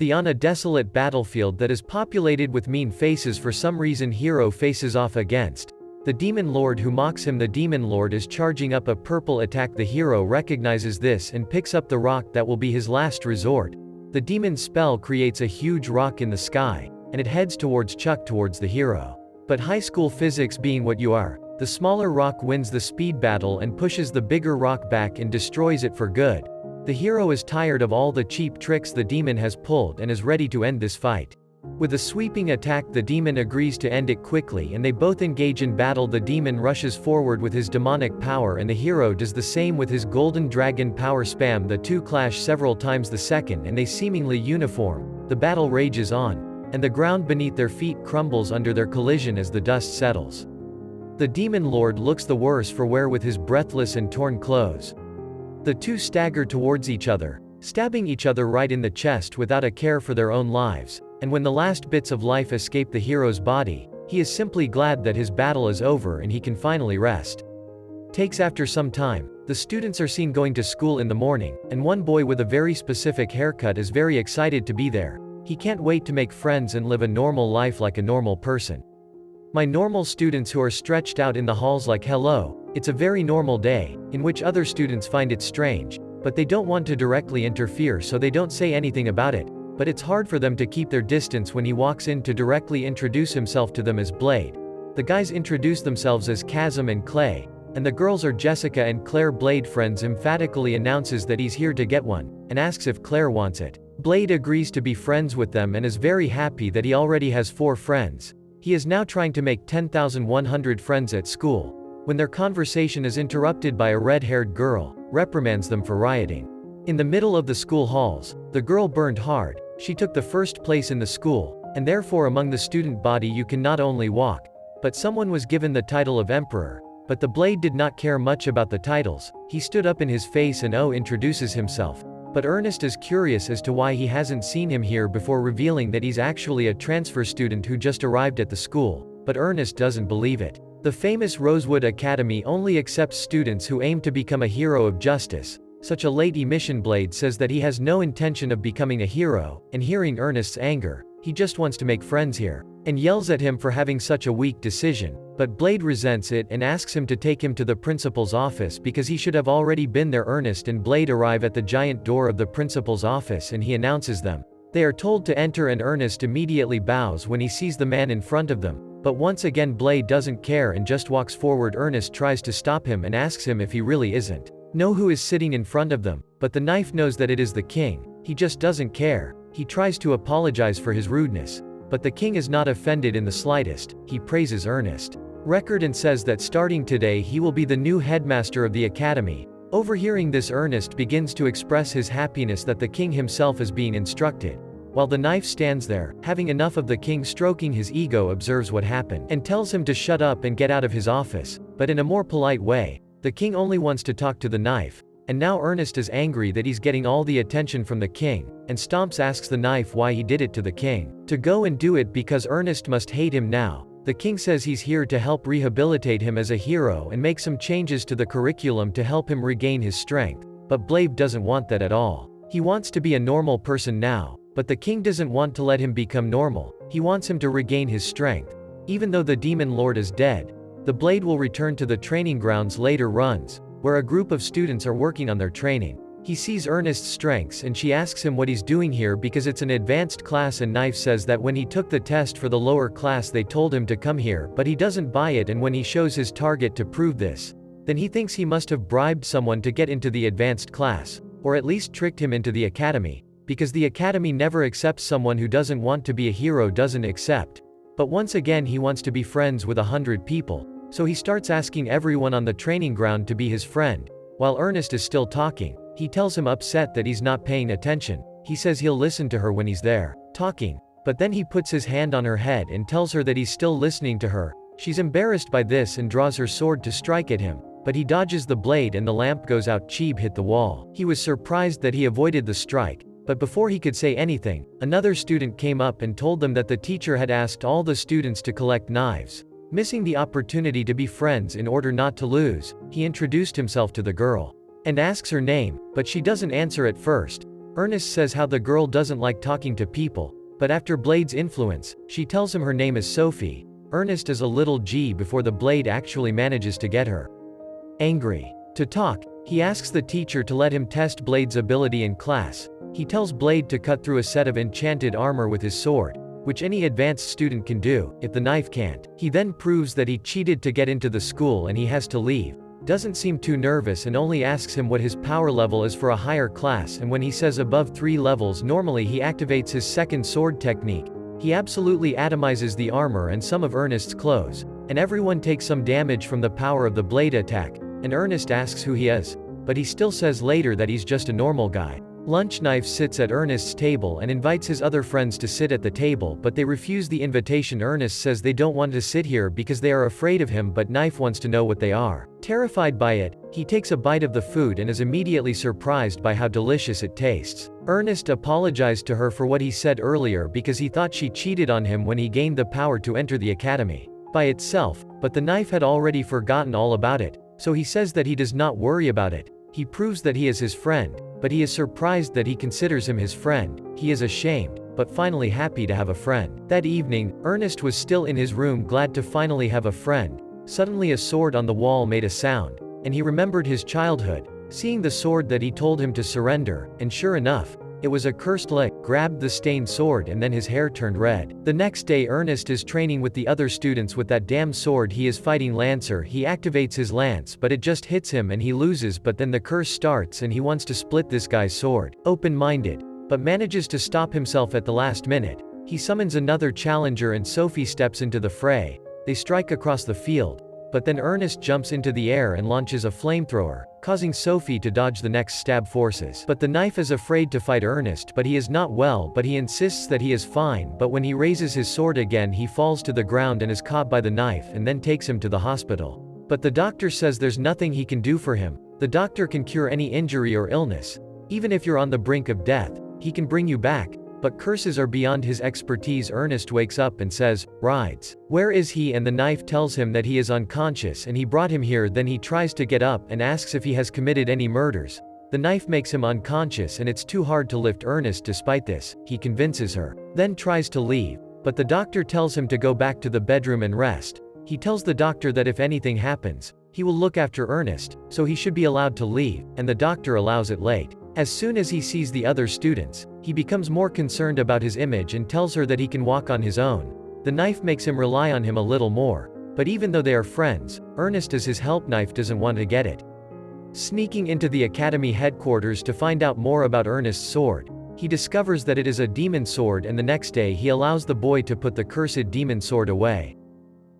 On a desolate battlefield that is populated with mean faces for some reason hero faces off against the demon lord who mocks him. The demon lord is charging up a purple attack. The hero recognizes this and picks up the rock that will be his last resort. The demon's spell creates a huge rock in the sky, and it heads towards the hero. But high school physics being what you are, the smaller rock wins the speed battle and pushes the bigger rock back and destroys it for good. The hero is tired of all the cheap tricks the demon has pulled and is ready to end this fight. With a sweeping attack, the demon agrees to end it quickly and they both engage in battle. The demon rushes forward with his demonic power and the hero does the same with his golden dragon power spam. The two clash several times the second and they seemingly uniform. The battle rages on, and the ground beneath their feet crumbles under their collision as the dust settles. The demon lord looks the worse for wear with his breathless and torn clothes. The two stagger towards each other, stabbing each other right in the chest without a care for their own lives, and when the last bits of life escape the hero's body, he is simply glad that his battle is over and he can finally rest. After some time, the students are seen going to school in the morning, and one boy with a very specific haircut is very excited to be there. He can't wait to make friends and live a normal life like a normal person. My normal students who are stretched out in the halls like hello, it's a very normal day, in which other students find it strange, but they don't want to directly interfere so they don't say anything about it, but it's hard for them to keep their distance when he walks in to directly introduce himself to them as Blade. The guys introduce themselves as Chasm and Clay, and the girls are Jessica and Claire. Blade friends emphatically announces that he's here to get one, and asks if Claire wants it. Blade agrees to be friends with them and is very happy that he already has 4 friends. He is now trying to make 10,100 friends at school, when their conversation is interrupted by a red-haired girl, reprimands them for rioting. In the middle of the school halls, the girl burned hard. She took the first place in the school, and therefore among the student body you can not only walk, but someone was given the title of emperor. But the Blade did not care much about the titles. He stood up in his face and introduces himself. But Ernest is curious as to why he hasn't seen him here before, revealing that he's actually a transfer student who just arrived at the school. But Ernest doesn't believe it. The famous Rosewood Academy only accepts students who aim to become a hero of justice. Such a late emission. Blade says that he has no intention of becoming a hero, and hearing Ernest's anger, he just wants to make friends here, and yells at him for having such a weak decision. But Blade resents it and asks him to take him to the principal's office because he should have already been there. Ernest and Blade arrive at the giant door of the principal's office and he announces them. They are told to enter and Ernest immediately bows when he sees the man in front of them. But once again Blade doesn't care and just walks forward. Ernest tries to stop him and asks him if he really isn't know who is sitting in front of them, but the knife knows that it is the king. He just doesn't care. He tries to apologize for his rudeness, but the king is not offended in the slightest. He praises Ernest record and says that starting today he will be the new headmaster of the academy. Overhearing this, Ernest begins to express his happiness that the king himself is being instructed. While the knife stands there, having enough of the king stroking his ego, observes what happened and tells him to shut up and get out of his office, but in a more polite way. The king only wants to talk to the knife, and now Ernest is angry that he's getting all the attention from the king, and Stomps asks the knife why he did it to the king. To go and do it because Ernest must hate him now. The king says he's here to help rehabilitate him as a hero and make some changes to the curriculum to help him regain his strength, but Blade doesn't want that at all. He wants to be a normal person now, but the king doesn't want to let him become normal. He wants him to regain his strength. Even though the demon lord is dead, the Blade will return to the training grounds later runs, where a group of students are working on their training. He sees Ernest's strengths and she asks him what he's doing here because it's an advanced class, and Knife says that when he took the test for the lower class they told him to come here, but he doesn't buy it, and when he shows his target to prove this, then he thinks he must have bribed someone to get into the advanced class, or at least tricked him into the academy, because the academy never accepts someone who doesn't want to be a hero. Doesn't accept. But once again he wants to be friends with 100 people, so he starts asking everyone on the training ground to be his friend. While Ernest is still talking, he tells him upset that he's not paying attention. He says he'll listen to her when he's there, talking, but then he puts his hand on her head and tells her that he's still listening to her. She's embarrassed by this and draws her sword to strike at him, but he dodges the blade and the lamp goes out. Cheeb hit the wall. He was surprised that he avoided the strike, but before he could say anything, another student came up and told them that the teacher had asked all the students to collect knives. Missing the opportunity to be friends in order not to lose, he introduced himself to the girl and asks her name, but she doesn't answer at first. Ernest says how the girl doesn't like talking to people, but after Blade's influence, she tells him her name is Sophie. Ernest is a little G before the Blade actually manages to get her angry to talk. He asks the teacher to let him test Blade's ability in class. He tells Blade to cut through a set of enchanted armor with his sword, which any advanced student can do, if the knife can't. He then proves that he cheated to get into the school and he has to leave. Doesn't seem too nervous and only asks him what his power level is for a higher class, and when he says above 3 levels normally he activates his second sword technique. He absolutely atomizes the armor and some of Ernest's clothes, and everyone takes some damage from the power of the Blade attack, and Ernest asks who he is, but he still says later that he's just a normal guy. Lunch Knife sits at Ernest's table and invites his other friends to sit at the table, but they refuse the invitation. Ernest says they don't want to sit here because they are afraid of him, but Knife wants to know what they are. Terrified by it, he takes a bite of the food and is immediately surprised by how delicious it tastes. Ernest apologized to her for what he said earlier because he thought she cheated on him when he gained the power to enter the academy by itself, but the Knife had already forgotten all about it, so he says that he does not worry about it. He proves that he is his friend, but he is surprised that he considers him his friend. He is ashamed, but finally happy to have a friend. That evening, Ernest was still in his room, glad to finally have a friend. Suddenly a sword on the wall made a sound, and he remembered his childhood, seeing the sword that he told him to surrender, and sure enough, it was a cursed leg. Grabbed the stained sword and then his hair turned red. The next day Ernest is training with the other students with that damn sword. He is fighting Lancer. He activates his lance but it just hits him and he loses, but then the curse starts and he wants to split this guy's sword. Open-minded, but manages to stop himself at the last minute. He summons another challenger and Sophie steps into the fray. They strike across the field, but then Ernest jumps into the air and launches a flamethrower, causing Sophie to dodge the next stab forces. But the Knife is afraid to fight Ernest, but he is not well, but he insists that he is fine, but when he raises his sword again he falls to the ground and is caught by the Knife and then takes him to the hospital. But the doctor says there's nothing he can do for him. The doctor can cure any injury or illness. Even if you're on the brink of death, he can bring you back. But curses are beyond his expertise. Ernest wakes up and says, "Rides. Where is he?" And the Knife tells him that he is unconscious and he brought him here. Then he tries to get up and asks if he has committed any murders. The Knife makes him unconscious and it's too hard to lift Ernest. Despite this, he convinces her, then tries to leave, but the doctor tells him to go back to the bedroom and rest. He tells the doctor that if anything happens, he will look after Ernest, so he should be allowed to leave, and the doctor allows it late. As soon as he sees the other students, he becomes more concerned about his image and tells her that he can walk on his own. The Knife makes him rely on him a little more, but even though they are friends, Ernest as his help Knife doesn't want to get it. Sneaking into the academy headquarters to find out more about Ernest's sword, he discovers that it is a demon sword, and the next day he allows the boy to put the cursed demon sword away.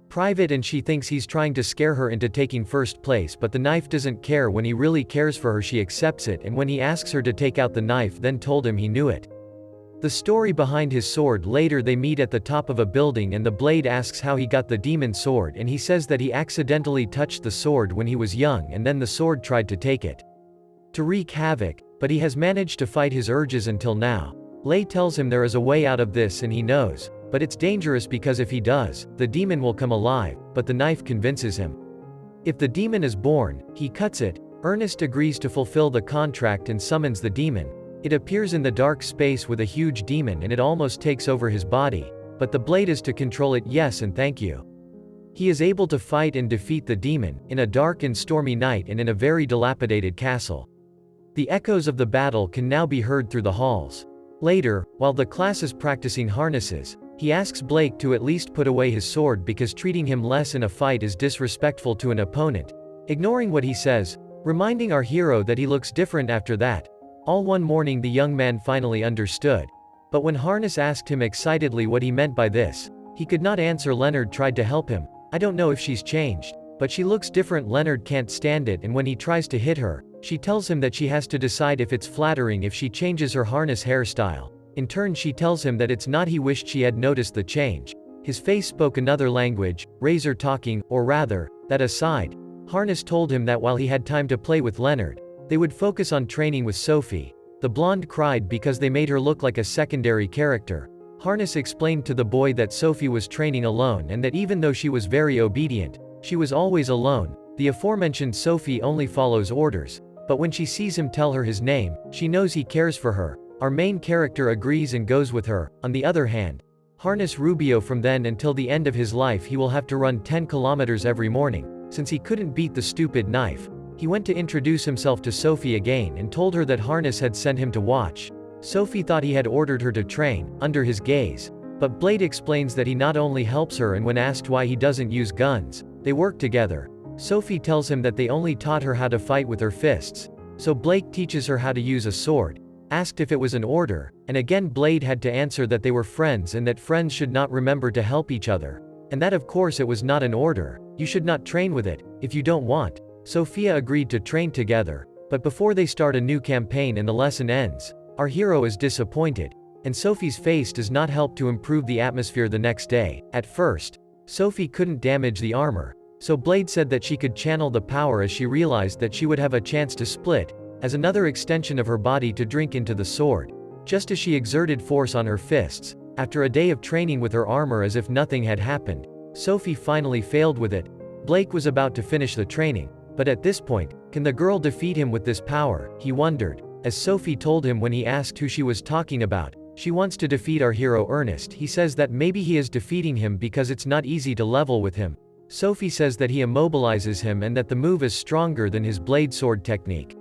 Private, and she thinks he's trying to scare her into taking first place, but the Knife doesn't care. When he really cares for her she accepts it, and when he asks her to take out the Knife then told him he knew it. The story behind his sword. Later they meet at the top of a building and the Blade asks how he got the demon sword and he says that he accidentally touched the sword when he was young and then the sword tried to take it to wreak havoc, but he has managed to fight his urges until now. Lei tells him there is a way out of this and he knows, but it's dangerous because if he does, the demon will come alive, but the Knife convinces him. If the demon is born, he cuts it. Ernest agrees to fulfill the contract and summons the demon. It appears in the dark space with a huge demon and it almost takes over his body, but the Blade is to control it. Yes and thank you. He is able to fight and defeat the demon, in a dark and stormy night and in a very dilapidated castle. The echoes of the battle can now be heard through the halls. Later, while the class is practicing harnesses, he asks Blake to at least put away his sword because treating him less in a fight is disrespectful to an opponent. Ignoring what he says, reminding our hero that he looks different after that. All one morning the young man finally understood. But when Harness asked him excitedly what he meant by this, he could not answer. Leonard tried to help him. "I don't know if she's changed, but she looks different." Leonard can't stand it, and when he tries to hit her, she tells him that she has to decide if it's flattering if she changes her Harness hairstyle. In turn she tells him that it's not. He wished she had noticed the change. His face spoke another language, Razor talking, or rather, that aside. Harness told him that while he had time to play with Leonard, they would focus on training with Sophie. The blonde cried because they made her look like a secondary character. Harness explained to the boy that Sophie was training alone and that even though she was very obedient, she was always alone. The aforementioned Sophie only follows orders, but when she sees him tell her his name, she knows he cares for her. Our main character agrees and goes with her. On the other hand, harness Rubio. From then until the end of his life he will have to run 10 kilometers every morning. Since he couldn't beat the stupid knife, he went to introduce himself to Sophie again and told her that Harness had sent him to watch. Sophie thought he had ordered her to train, under his gaze. But Blade explains that he not only helps her, and when asked why he doesn't use guns, they work together. Sophie tells him that they only taught her how to fight with her fists. So Blake teaches her how to use a sword. Asked if it was an order, and again Blade had to answer that they were friends and that friends should not remember to help each other. And that of course it was not an order, you should not train with it, if you don't want. Sophia agreed to train together, but before they start a new campaign and the lesson ends, our hero is disappointed. And Sophie's face does not help to improve the atmosphere the next day. At first, Sophie couldn't damage the armor, so Blade said that she could channel the power as she realized that she would have a chance to split, as another extension of her body to drink into the sword. Just as she exerted force on her fists, after a day of training with her armor as if nothing had happened, Sophie finally failed with it. Blake was about to finish the training, but at this point, can the girl defeat him with this power, he wondered, as Sophie told him when he asked who she was talking about. She wants to defeat our hero Ernest. He says that maybe he is defeating him because it's not easy to level with him. Sophie says that he immobilizes him and that the move is stronger than his blade sword technique.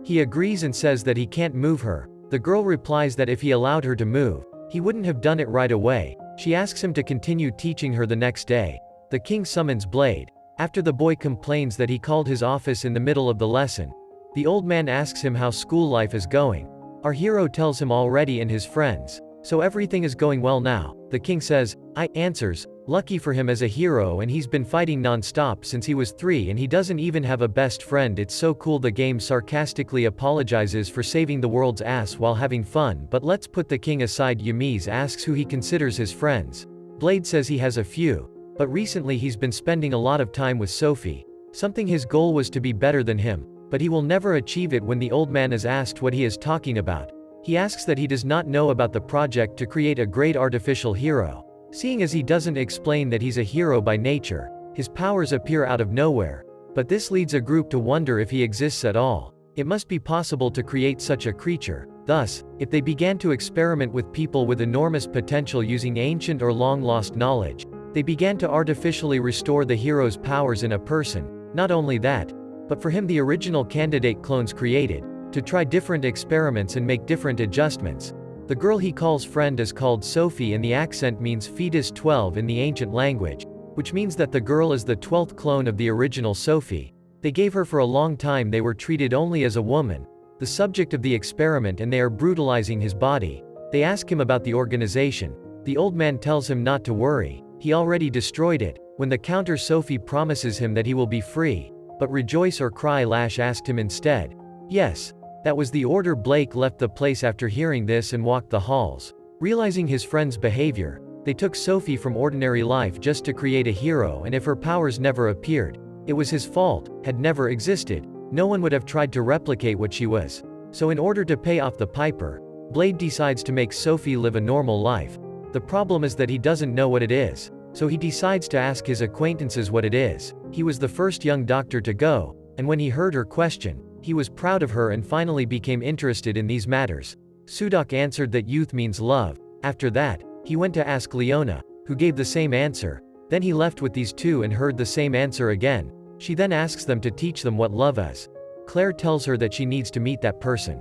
He agrees and says that he can't move her. The girl replies that if he allowed her to move, he wouldn't have done it right away. She asks him to continue teaching her the next day. The king summons Blade. After the boy complains that he called his office in the middle of the lesson, the old man asks him how school life is going. Our hero tells him already and his friends, so everything is going well now. The king says, answers, lucky for him as a hero, and he's been fighting non-stop since he was 3 and he doesn't even have a best friend. It's so cool. The game sarcastically apologizes for saving the world's ass while having fun, but let's put the king aside. Yamiz asks who he considers his friends. Blade says he has a few, but recently he's been spending a lot of time with Sophie. Something his goal was to be better than him, but he will never achieve it. When the old man is asked what he is talking about, he asks that he does not know about the project to create a great artificial hero. Seeing as he doesn't explain that he's a hero by nature, his powers appear out of nowhere. But this leads a group to wonder if he exists at all. It must be possible to create such a creature. Thus, if they began to experiment with people with enormous potential using ancient or long-lost knowledge, they began to artificially restore the hero's powers in a person. Not only that, but for him the original candidate clones created, to try different experiments and make different adjustments. The girl he calls friend is called Sophie and the accent means fetus 12 in the ancient language, which means that the girl is the 12th clone of the original Sophie. They gave her for a long time. They were treated only as a woman, the subject of the experiment, and they are brutalizing his body. They ask him about the organization. The old man tells him not to worry, he already destroyed it. When the counter Sophie promises him that he will be free. But rejoice or cry, Lash asked him instead. Yes, that was the order. Blake left the place after hearing this and walked the halls. Realizing his friend's behavior, they took Sophie from ordinary life just to create a hero, and if her powers never appeared, it was his fault, had never existed. No one would have tried to replicate what she was. So in order to pay off the piper, Blade decides to make Sophie live a normal life. The problem is that he doesn't know what it is. So he decides to ask his acquaintances what it is. He was the first young doctor to go, and when he heard her question, he was proud of her and finally became interested in these matters. Sudak answered that youth means love. After that, he went to ask Leona, who gave the same answer. Then he left with these two and heard the same answer again. She then asks them to teach them what love is. Claire tells her that she needs to meet that person.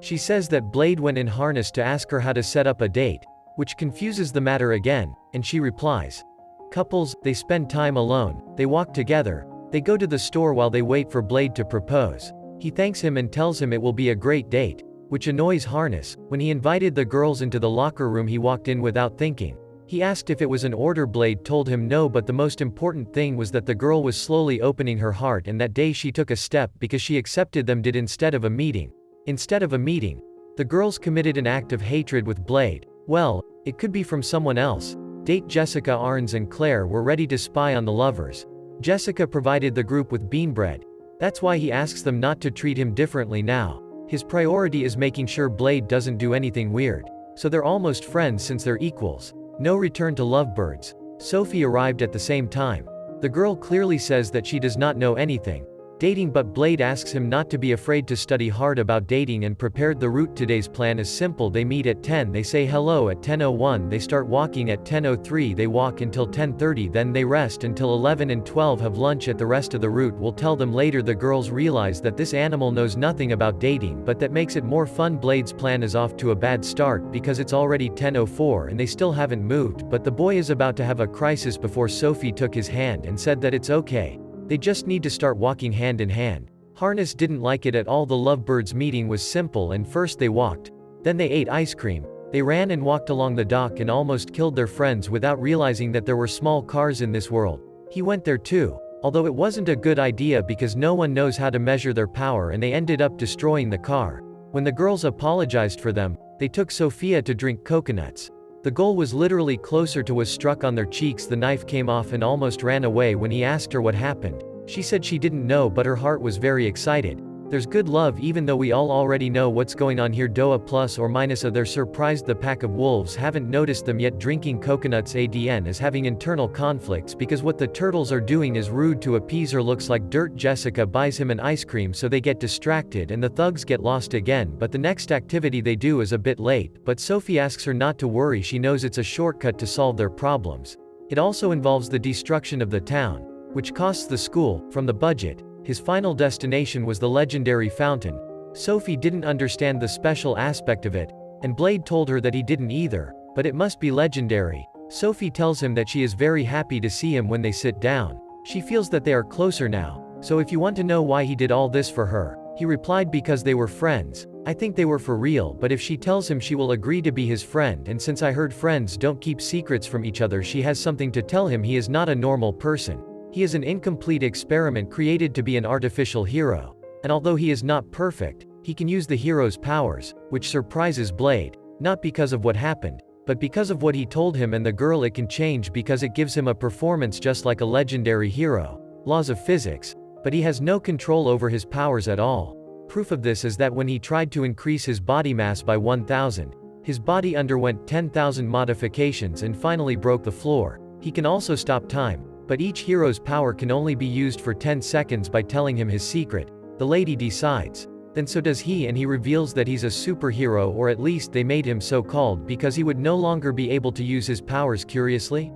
She says that Blade went in harness to ask her how to set up a date, which confuses the matter again, and she replies, couples, they spend time alone, they walk together, they go to the store while they wait for Blade to propose. He thanks him and tells him it will be a great date, which annoys Harness. When he invited the girls into the locker room, he walked in without thinking. He asked if it was an order. Blade told him no, but the most important thing was that the girl was slowly opening her heart, and that day she took a step because she accepted them did instead of a meeting. Instead of a meeting, the girls committed an act of hatred with Blade. Well, it could be from someone else. Date Jessica. Arns and Claire were ready to spy on the lovers. Jessica provided the group with bean bread. That's why he asks them not to treat him differently now. His priority is making sure Blade doesn't do anything weird. So they're almost friends since they're equals. No return to lovebirds. Sophie arrived at the same time. The girl clearly says that she does not know anything. dating, but Blade asks him not to be afraid to study hard about dating and prepared the route. Today's plan is simple. They meet at 10, they say hello at 10:01, they start walking at 10:03, they walk until 10:30, then they rest until 11 and 12, have lunch at the rest of the route will tell them later. The girls realize that this animal knows nothing about dating, but that makes it more fun. Blade's plan is off to a bad start because it's already 10:04 and they still haven't moved, but the boy is about to have a crisis before Sophie took his hand and said that it's okay. They just need to start walking hand in hand. Harness didn't like it at all. The lovebirds meeting was simple, and first they walked. Then they ate ice cream. They ran and walked along the dock and almost killed their friends without realizing that there were small cars in this world. He went there too. Although it wasn't a good idea because no one knows how to measure their power, and they ended up destroying the car. When the girls apologized for them, they took Sophia to drink coconuts. The goal was literally closer to was struck on their cheeks. The knife came off and almost ran away. When he asked her what happened, she said she didn't know, but her heart was very excited. There's good love even though we all already know what's going on here. Doa plus or minus a. They're surprised the pack of wolves haven't noticed them yet. Drinking coconuts. ADN is having internal conflicts because what the turtles are doing is rude to appease her. Looks like dirt. Jessica buys him an ice cream so they get distracted and the thugs get lost again, but the next activity they do is a bit late, but Sophie asks her not to worry. She knows it's a shortcut to solve their problems. It also involves the destruction of the town, which costs the school from the budget. His final destination was the legendary fountain. Sophie didn't understand the special aspect of it, and Blade told her that he didn't either, but it must be legendary. Sophie tells him that she is very happy to see him when they sit down. She feels that they are closer now. So if you want to know why he did all this for her, he replied because they were friends. I think they were for real, but if she tells him she will agree to be his friend, and since I heard friends don't keep secrets from each other, she has something to tell him. He is not a normal person. He is an incomplete experiment created to be an artificial hero. And although he is not perfect, he can use the hero's powers, which surprises Blade, not because of what happened, but because of what he told him and the girl. It can change because it gives him a performance just like a legendary hero. Laws of physics. But he has no control over his powers at all. Proof of this is that when he tried to increase his body mass by 1,000, his body underwent 10,000 modifications and finally broke the floor. He can also stop time, but each hero's power can only be used for 10 seconds. By telling him his secret, the lady decides. Then so does he, and he reveals that he's a superhero, or at least they made him so called because he would no longer be able to use his powers. Curiously,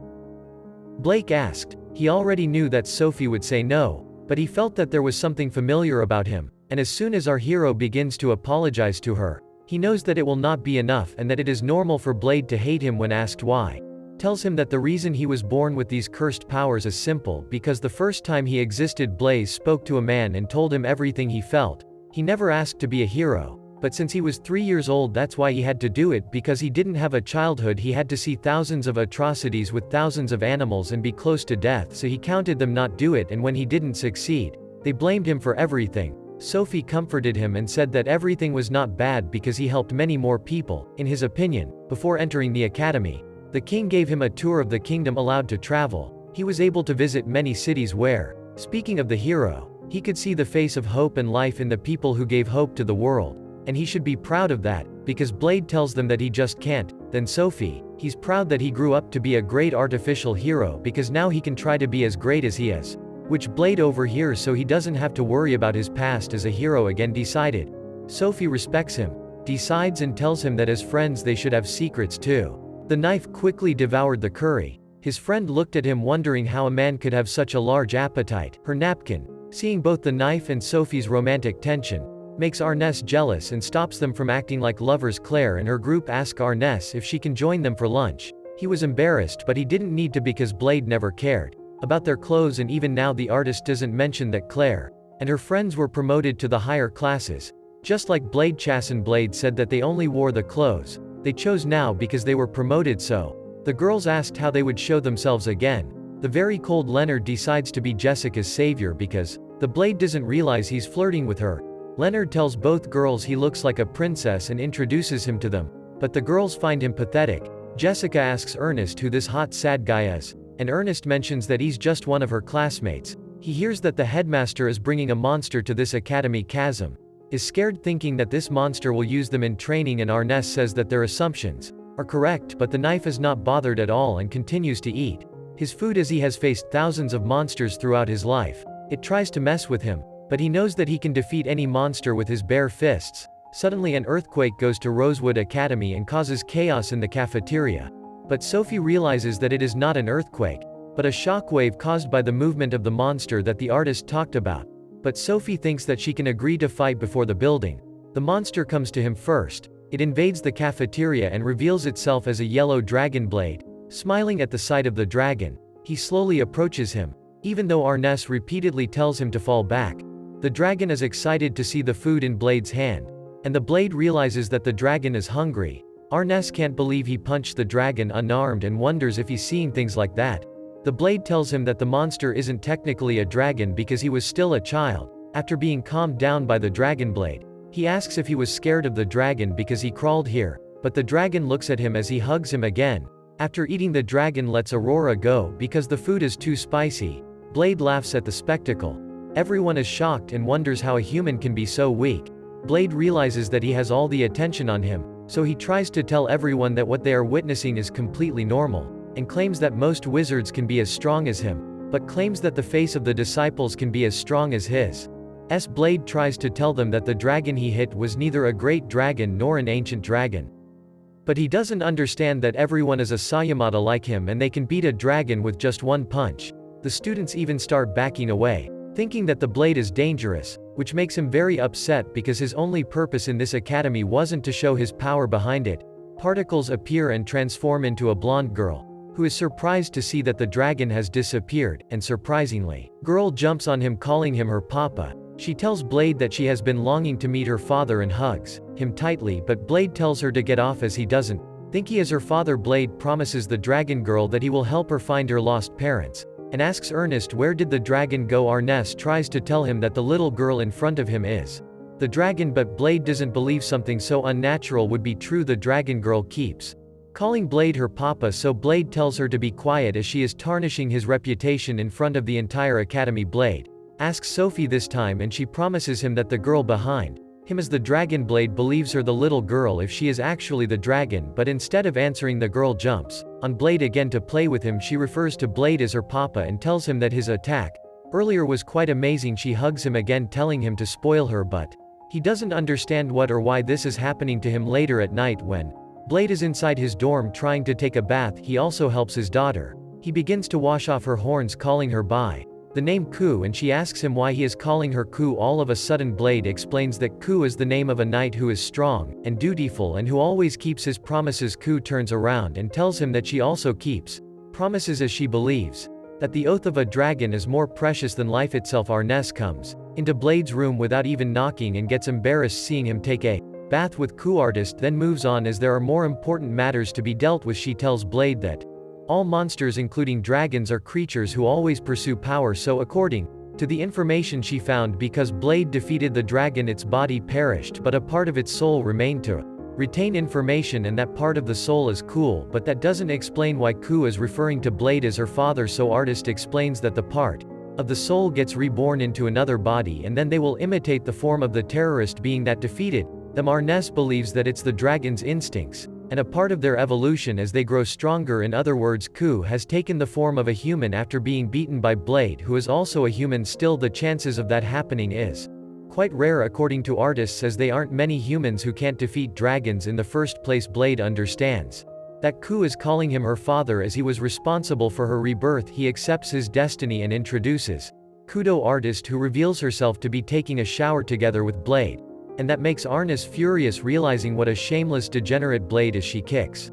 Blake asked. He already knew that Sophie would say no, but he felt that there was something familiar about him, and as soon as our hero begins to apologize to her, he knows that it will not be enough and that it is normal for Blade to hate him. When asked why, tells him that the reason he was born with these cursed powers is simple because the first time he existed, Blaze spoke to a man and told him everything he felt. He never asked to be a hero, but since he was 3 years old, that's why he had to do it, because he didn't have a childhood. He had to see thousands of atrocities with thousands of animals and be close to death, so he counted them not do it, and when he didn't succeed, they blamed him for everything. Sophie comforted him and said that everything was not bad because he helped many more people, in his opinion. Before entering the academy, the king gave him a tour of the kingdom. Allowed to travel, he was able to visit many cities where, speaking of the hero, he could see the face of hope and life in the people who gave hope to the world. And he should be proud of that, because Blade tells them that he just can't. Then Sophie, he's proud that he grew up to be a great artificial hero because now he can try to be as great as he is. Which Blade overhears, so he doesn't have to worry about his past as a hero again. Decided. Sophie respects him, decides, and tells him that as friends they should have secrets too. The knife quickly devoured the curry. His friend looked at him wondering how a man could have such a large appetite. Her napkin, seeing both the knife and Sophie's romantic tension, makes Arness jealous and stops them from acting like lovers. Claire and her group ask Arness if she can join them for lunch. He was embarrassed, but he didn't need to because Blade never cared about their clothes, and even now the artist doesn't mention that Claire and her friends were promoted to the higher classes. Just like Blade, Chasen Blade said that they only wore the clothes they chose now because they were promoted. So the girls asked how they would show themselves again. The very cold Leonard decides to be Jessica's savior because the Blade doesn't realize he's flirting with her. Leonard tells both girls he looks like a princess and introduces him to them, but the girls find him pathetic. Jessica asks Ernest who this hot sad guy is, and Ernest mentions that he's just one of her classmates. He hears that the headmaster is bringing a monster to this academy. Chasm is scared, thinking that this monster will use them in training, and Arness says that their assumptions are correct, but the knife is not bothered at all and continues to eat his food as he has faced thousands of monsters throughout his life. It tries to mess with him, but But he knows that he can defeat any monster with his bare fists. Suddenly an earthquake goes to Rosewood Academy and causes chaos in the cafeteria. But Sophie realizes that it is not an earthquake, but a shockwave caused by the movement of the monster that the artist talked about. But Sophie thinks that she can agree to fight before the building. The monster comes to him first. It invades the cafeteria and reveals itself as a yellow dragon blade. Smiling at the sight of the dragon, he slowly approaches him. Even though Arness repeatedly tells him to fall back, the dragon is excited to see the food in Blade's hand. And the blade realizes that the dragon is hungry. Arness can't believe he punched the dragon unarmed and wonders if he's seeing things like that. The blade tells him that the monster isn't technically a dragon because he was still a child. After being calmed down by the dragon blade, he asks if he was scared of the dragon because he crawled here, but the dragon looks at him as he hugs him again. After eating, the dragon lets Aurora go because the food is too spicy. Blade laughs at the spectacle. Everyone is shocked and wonders how a human can be so weak. Blade realizes that he has all the attention on him, so he tries to tell everyone that what they are witnessing is completely normal, and claims that most wizards can be as strong as him, but claims that the face of the disciples can be as strong as his. Blade tries to tell them that the dragon he hit was neither a great dragon nor an ancient dragon. But he doesn't understand that everyone is a Sayamata like him and they can beat a dragon with just one punch. The students even start backing away, thinking that the blade is dangerous, which makes him very upset because his only purpose in this academy wasn't to show his power behind it. Particles appear and transform into a blonde girl, who is surprised to see that the dragon has disappeared, and surprisingly, girl jumps on him calling him her papa. She tells Blade that she has been longing to meet her father and hugs him tightly, but Blade tells her to get off as he doesn't think he is her father. Blade promises the dragon girl that he will help her find her lost parents, and asks Ernest where did the dragon go. Arness tries to tell him that the little girl in front of him is the dragon, but Blade doesn't believe something so unnatural would be true. The dragon girl keeps calling Blade her papa, so Blade tells her to be quiet as she is tarnishing his reputation in front of the entire academy. Blade asks Sophie this time and she promises him that the girl behind him is the dragon. Blade believes her the little girl if she is actually the dragon, but instead of answering, the girl jumps on Blade again to play with him. She refers to Blade as her papa and tells him that his attack earlier was quite amazing. She hugs him again, telling him to spoil her, but he doesn't understand what or why this is happening to him. Later at night, when Blade is inside his dorm trying to take a bath, he also helps his daughter. He begins to wash off her horns, calling her by the name Ku, and she asks him why he is calling her Ku. All of a sudden Blade explains that Ku is the name of a knight who is strong and dutiful and who always keeps his promises. Ku turns around and tells him that she also keeps promises, as she believes that the oath of a dragon is more precious than life itself. Arness comes into Blade's room without even knocking and gets embarrassed seeing him take a bath with Ku. Artist then moves on as there are more important matters to be dealt with. She tells Blade that all monsters, including dragons, are creatures who always pursue power, so according to the information she found, because Blade defeated the dragon, its body perished but a part of its soul remained to retain information, and that part of the soul is Cool, but that doesn't explain why Ku is referring to Blade as her father. So Artist explains that the part of the soul gets reborn into another body and then they will imitate the form of the terrorist being that defeated them. Arness believes that it's the dragon's instincts and a part of their evolution as they grow stronger. In other words, Ku has taken the form of a human after being beaten by Blade, who is also a human. Still, the chances of that happening is quite rare according to artists, as they aren't many humans who can't defeat dragons in the first place. Blade understands that Ku is calling him her father as he was responsible for her rebirth. He accepts his destiny and introduces Kudo Artist, who reveals herself to be taking a shower together with Blade. And that makes Arness furious, realizing what a shameless degenerate Blade is. She kicks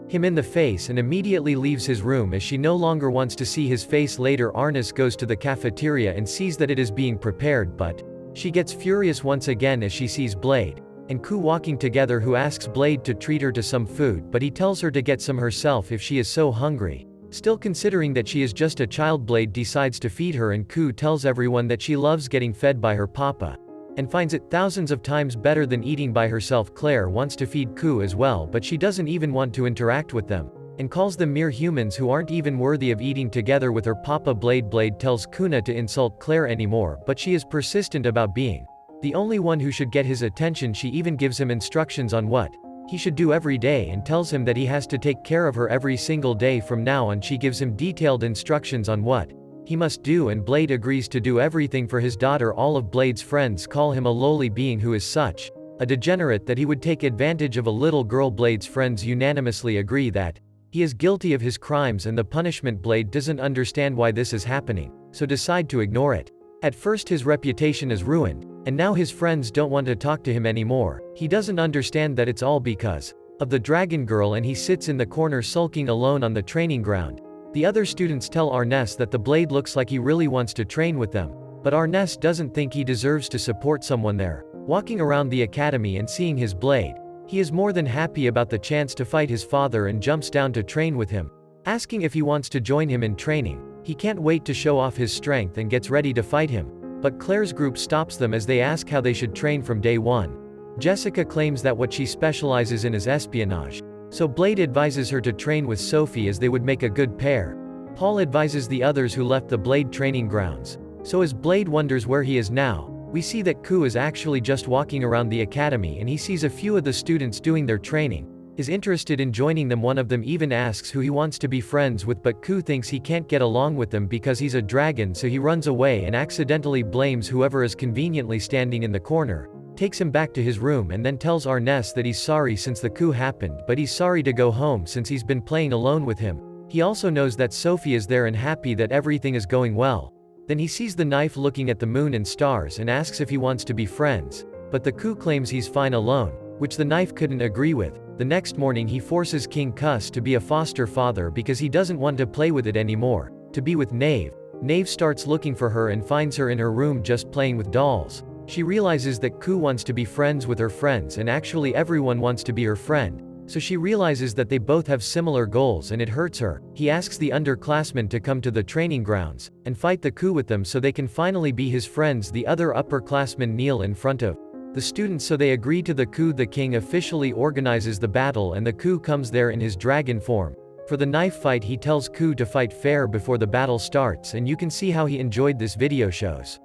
him in the face and immediately leaves his room as she no longer wants to see his face. Later, Arness goes to the cafeteria and sees that it is being prepared, but she gets furious once again as she sees Blade and Ku walking together, who asks Blade to treat her to some food, but he tells her to get some herself if she is so hungry. Still considering that she is just a child, Blade decides to feed her, and Ku tells everyone that she loves getting fed by her papa and finds it thousands of times better than eating by herself. Claire wants to feed Ku as well, but she doesn't even want to interact with them, and calls them mere humans who aren't even worthy of eating together with her papa. Blade tells Kuna to insult Claire anymore, but she is persistent about being the only one who should get his attention. She even gives him instructions on what he should do every day and tells him that he has to take care of her every single day from now on. She gives him detailed instructions on what he must do, and Blade agrees to do everything for his daughter. All of Blade's friends call him a lowly being who is such a degenerate that he would take advantage of a little girl. Blade's friends unanimously agree that he is guilty of his crimes and the punishment. Blade doesn't understand why this is happening, so decide to ignore it. At first his reputation is ruined, and now his friends don't want to talk to him anymore. He doesn't understand that it's all because of the dragon girl, and he sits in the corner sulking alone on the training ground. The other students tell Ernest that the Blade looks like he really wants to train with them, but Ernest doesn't think he deserves to support someone there. Walking around the academy and seeing his Blade, he is more than happy about the chance to fight his father and jumps down to train with him, asking if he wants to join him in training. He can't wait to show off his strength and gets ready to fight him, but Claire's group stops them as they ask how they should train from day one. Jessica claims that what she specializes in is espionage, so Blade advises her to train with Sophie as they would make a good pair. Paul advises the others who left the Blade training grounds. So as Blade wonders where he is now, we see that Ku is actually just walking around the academy, and he sees a few of the students doing their training, is interested in joining them. One of them even asks who he wants to be friends with, but Ku thinks he can't get along with them because he's a dragon, so he runs away and accidentally blames whoever is conveniently standing in the corner, takes him back to his room, and then tells Ernest that he's sorry since the coup happened, but he's sorry to go home since he's been playing alone with him. He also knows that Sophie is there and happy that everything is going well. Then he sees the knife looking at the moon and stars and asks if he wants to be friends, but the Ku claims he's fine alone, which the knife couldn't agree with. The next morning he forces King Kuss to be a foster father because he doesn't want to play with it anymore, to be with Nave. Nave starts looking for her and finds her in her room just playing with dolls. She realizes that Ku wants to be friends with her friends, and actually everyone wants to be her friend, so she realizes that they both have similar goals and it hurts her. He asks the underclassmen to come to the training grounds and fight the Ku with them so they can finally be his friends. The other upperclassmen kneel in front of the students so they agree to the Ku. The king officially organizes the battle and the Ku comes there in his dragon form. For the knife fight he tells Ku to fight fair before the battle starts, and you can see how he enjoyed this video shows.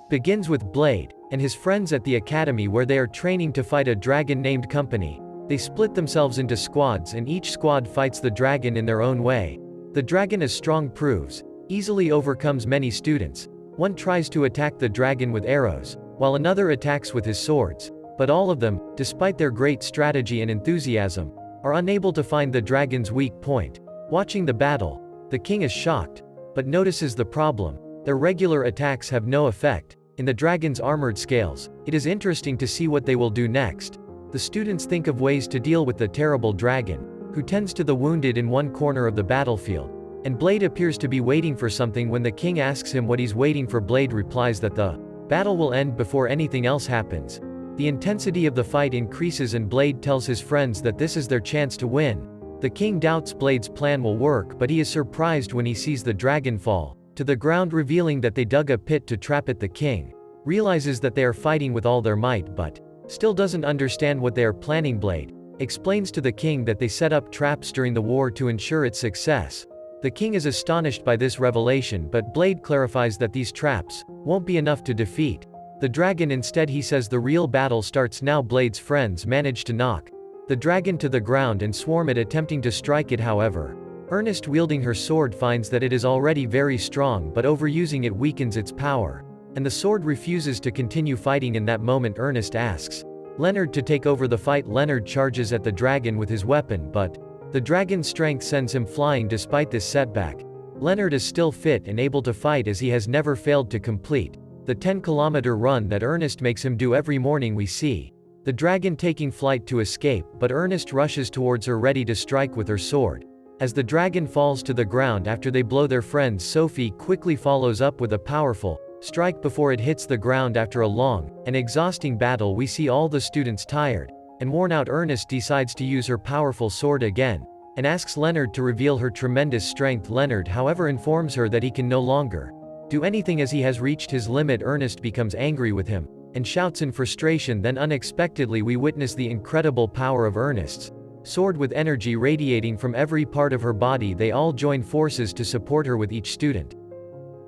Begins with Blade and his friends at the academy where they are training to fight a dragon named Company. They split themselves into squads and each squad fights the dragon in their own way. The dragon is strong, proves easily overcomes many students. One tries to attack the dragon with arrows, while another attacks with his swords, but all of them, despite their great strategy and enthusiasm, are unable to find the dragon's weak point. Watching the battle, the king is shocked, but notices the problem: their regular attacks have no effect in the dragon's armored scales. It is interesting to see what they will do next. The students think of ways to deal with the terrible dragon, who tends to the wounded in one corner of the battlefield, and Blade appears to be waiting for something. When the king asks him what he's waiting for, Blade replies that the battle will end before anything else happens. The intensity of the fight increases and Blade tells his friends that this is their chance to win. The king doubts Blade's plan will work, but he is surprised when he sees the dragon fall to the ground, revealing that they dug a pit to trap it. The king realizes that they are fighting with all their might, but still doesn't understand what they are planning. Blade explains to the king that they set up traps during the war to ensure its success. The king is astonished by this revelation, but Blade clarifies that these traps won't be enough to defeat the dragon. Instead, he says the real battle starts now. Blade's friends manage to knock the dragon to the ground and swarm it, attempting to strike it. However, Ernest, wielding her sword, finds that it is already very strong, but overusing it weakens its power, and the sword refuses to continue fighting. In that moment, Ernest asks Leonard to take over the fight. Leonard charges at the dragon with his weapon, but the dragon's strength sends him flying. Despite this setback, Leonard is still fit and able to fight, as he has never failed to complete the 10-kilometer run that Ernest makes him do every morning. We see the dragon taking flight to escape, but Ernest rushes towards her, ready to strike with her sword. As the dragon falls to the ground after they blow their friends, Sophie quickly follows up with a powerful strike before it hits the ground. After a long and exhausting battle, we see all the students tired and worn out. Ernest decides to use her powerful sword again, and asks Leonard to reveal her tremendous strength. Leonard, however, informs her that he can no longer do anything as he has reached his limit. Ernest becomes angry with him and shouts in frustration. Then unexpectedly we witness the incredible power of Ernest's sword, with energy radiating from every part of her body. They all join forces to support her, with each student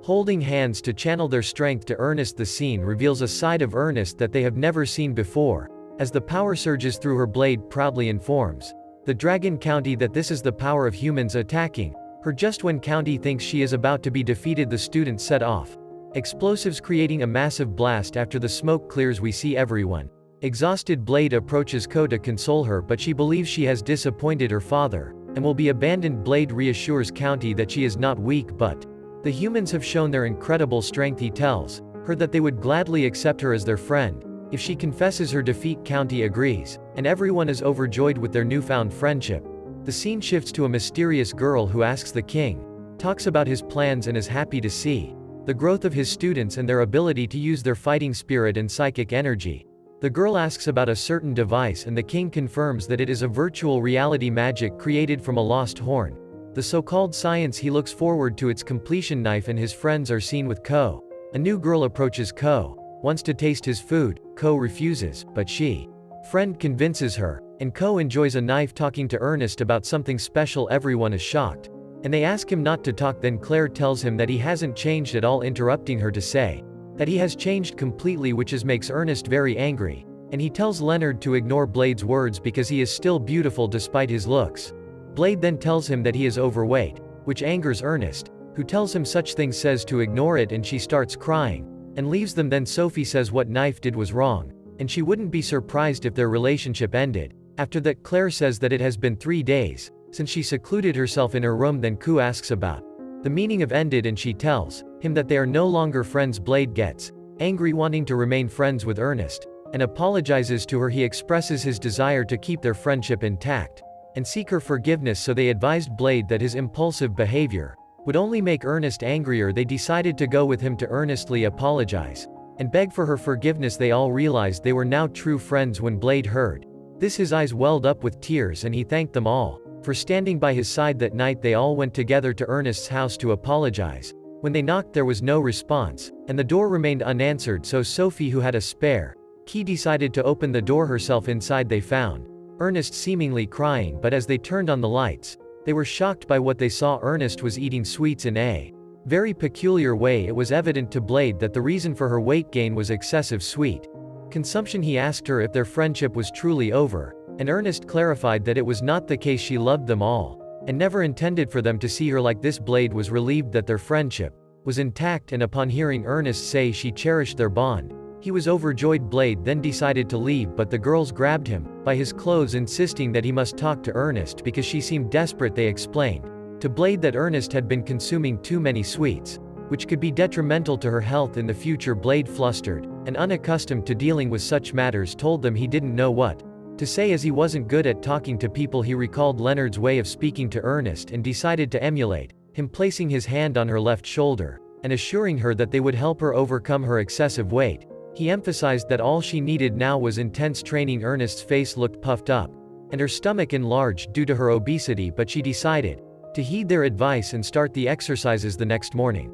holding hands to channel their strength to Ernest. The scene reveals a side of Ernest that they have never seen before, as the power surges through her. Blade proudly informs the Dragon County that this is the power of humans attacking Her just when County thinks she is about to be defeated, the students set off explosives, creating a massive blast. After the smoke clears, we see everyone. Exhausted, Blade approaches Ko to console her, but she believes she has disappointed her father and will be abandoned. Blade reassures County that she is not weak, but the humans have shown their incredible strength. He tells her that they would gladly accept her as their friend if she confesses her defeat. County agrees, and everyone is overjoyed with their newfound friendship. The scene shifts to a mysterious girl who asks the king, talks about his plans, and is happy to see the growth of his students and their ability to use their fighting spirit and psychic energy. The girl asks about a certain device, and the king confirms that it is a virtual reality magic created from a lost horn, the so-called science. He looks forward to its completion. Knife and his friends are seen with Ko. A new girl approaches Ko, wants to taste his food. Ko refuses, but she friend convinces her, and Ko enjoys a Knife talking to Ernest about something special. Everyone is shocked, and they ask him not to talk. Then Claire tells him that he hasn't changed at all, interrupting her to say that he has changed completely, which makes Ernest very angry, and he tells Leonard to ignore Blade's words because he is still beautiful despite his looks. Blade then tells him that he is overweight, which angers Ernest, who tells him such things, says to ignore it, and she starts crying and leaves them. Then Sophie says what Knife did was wrong, and she wouldn't be surprised if their relationship ended. After that, Claire says that it has been 3 days since she secluded herself in her room. Then Ku asks about the meaning of ended, and she tells him that they are no longer friends. Blade gets angry, wanting to remain friends with Ernest, and apologizes to her. He expresses his desire to keep their friendship intact and seek her forgiveness, so they advised Blade that his impulsive behavior would only make Ernest angrier. They decided to go with him to earnestly apologize and beg for her forgiveness. They all realized they were now true friends. When Blade heard this, his eyes welled up with tears, and he thanked them all for standing by his side that night. They all went together to Ernest's house to apologize. When they knocked, there was no response, and the door remained unanswered, so Sophie, who had a spare key, decided to open the door herself. Inside they found Ernest seemingly crying, but as they turned on the lights, they were shocked by what they saw. Ernest was eating sweets in a very peculiar way. It was evident to Blade that the reason for her weight gain was excessive sweet consumption. He asked her if their friendship was truly over, and Ernest clarified that it was not the case. She loved them all and never intended for them to see her like this. Blade was relieved that their friendship was intact, and upon hearing Ernest say she cherished their bond, he was overjoyed. Blade then decided to leave, but the girls grabbed him by his clothes, insisting that he must talk to Ernest because she seemed desperate. They explained to Blade that Ernest had been consuming too many sweets, which could be detrimental to her health in the future. Blade, flustered and unaccustomed to dealing with such matters, told them he didn't know what to say as he wasn't good at talking to people. He recalled Leonard's way of speaking to Ernest and decided to emulate him, placing his hand on her left shoulder and assuring her that they would help her overcome her excessive weight. He emphasized that all she needed now was intense training. Ernest's face looked puffed up, and her stomach enlarged due to her obesity, but she decided to heed their advice and start the exercises the next morning.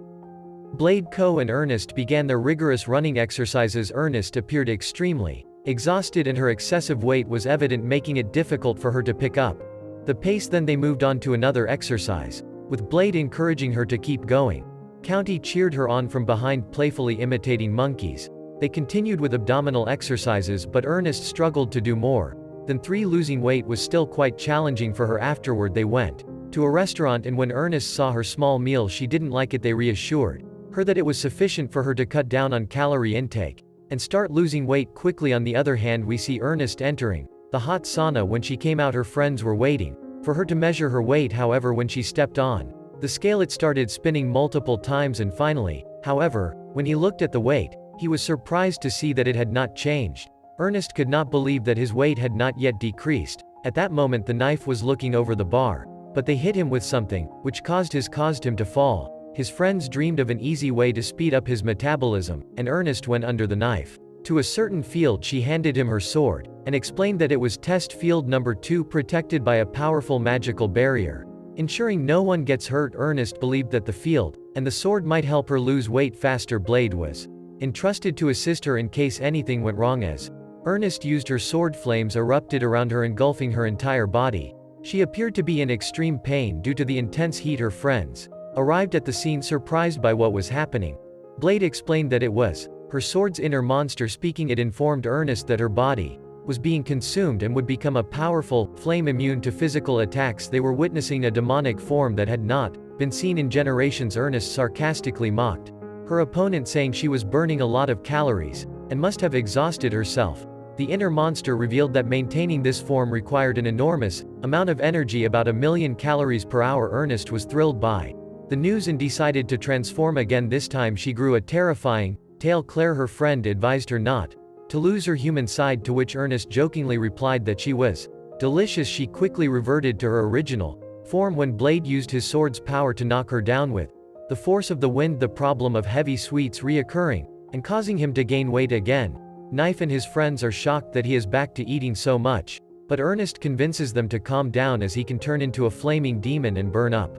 Blade, Ko, and Ernest began their rigorous running exercises. Ernest appeared extremely exhausted, and her excessive weight was evident, making it difficult for her to pick up the pace. Then they moved on to another exercise, with Blade encouraging her to keep going. County cheered her on from behind, playfully imitating monkeys. They continued with abdominal exercises, but Ernest struggled to do more than 3. Losing weight was still quite challenging for her. Afterward, they went to a restaurant, and when Ernest saw her small meal, she didn't like it. They reassured her that it was sufficient for her to cut down on calorie intake and start losing weight quickly. On the other hand, we see Ernest entering the hot sauna. When she came out, her friends were waiting for her to measure her weight. However, when she stepped on the scale, it started spinning multiple times, and finally, however, when he looked at the weight, he was surprised to see that it had not changed. Ernest could not believe that his weight had not yet decreased. At that moment, the Knife was looking over the bar, but they hit him with something, which caused him to fall. His friends dreamed of an easy way to speed up his metabolism, and Ernest went under the Knife to a certain field. She handed him her sword, and explained that it was test field number 2, protected by a powerful magical barrier, ensuring no one gets hurt. Ernest believed that the field and the sword might help her lose weight faster. Blade was entrusted to assist her in case anything went wrong. As Ernest used her sword, flames erupted around her, engulfing her entire body. She appeared to be in extreme pain due to the intense heat. Her friends arrived at the scene, surprised by what was happening. Blade explained that it was her sword's inner monster speaking. It informed Ernest that her body was being consumed and would become a powerful flame immune to physical attacks. They were witnessing a demonic form that had not been seen in generations. Ernest sarcastically mocked her opponent, saying she was burning a lot of calories and must have exhausted herself. The inner monster revealed that maintaining this form required an enormous amount of energy, about 1,000,000 calories per hour. Ernest was thrilled by the news and decided to transform again. This time she grew a terrifying tail. Claire, her friend, advised her not to lose her human side, to which Ernest jokingly replied that she was delicious. She quickly reverted to her original form when Blade used his sword's power to knock her down with the force of the wind, the problem of heavy sweets reoccurring and causing him to gain weight again. Knife and his friends are shocked that he is back to eating so much, but Ernest convinces them to calm down, as he can turn into a flaming demon and burn up